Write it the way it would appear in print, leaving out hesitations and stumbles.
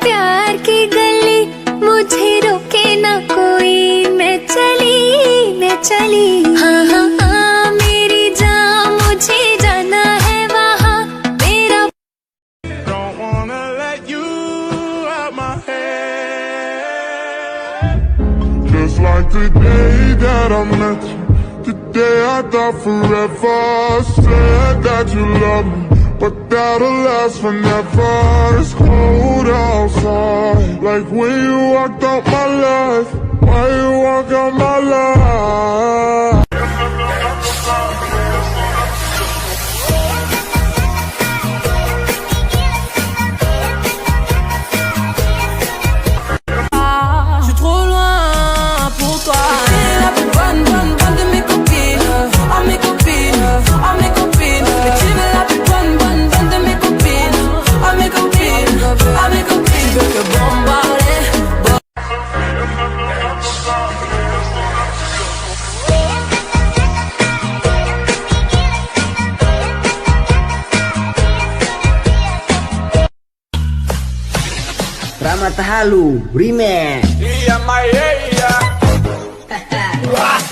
प्यार की गली, मुझे रोके ना कोई, मैं चली। हाँ हाँ हाँ मेरी जान, मुझे जाना है वहाँ मेरा। Don't wanna let you out my head. Just like the day that I met you, the day I thought forever. Said that you love me, but that'll last forever. It's cold outside, like when you walked out my life. Why you walk out my life? Je suis trop loin pour toi. T'es la plus bonne de mes copines. Oh mes copines, oh mes copines. Et tu es la plus bonne de mes copines. Oh mes copines, oh mes copines. Je veux te bombarder. Ramatahalu Remix. Niambi Kamei Rongmei.